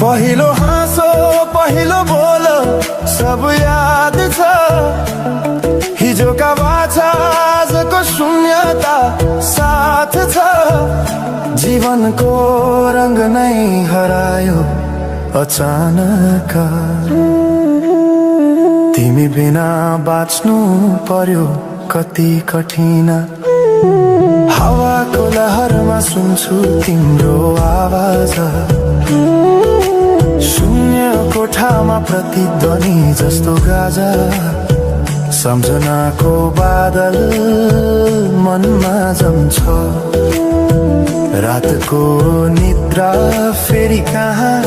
पहिलो हाँसो पहिलो बोलो सब याद छ हिजोका बाछा आजको शून्यता साथ छ जीवनको रंग नै हरायो अचानक तिमी बिना बाँच्नु पर्यो कति कठिन हावाको लहरमा सुन्छु तिम्रो आवाज शून्य कोठामा प्रतिध्वनि जस्तो गाजा सम्झनाको बादल मनमा जम्छ रातको निद्रा फेरि कहाँ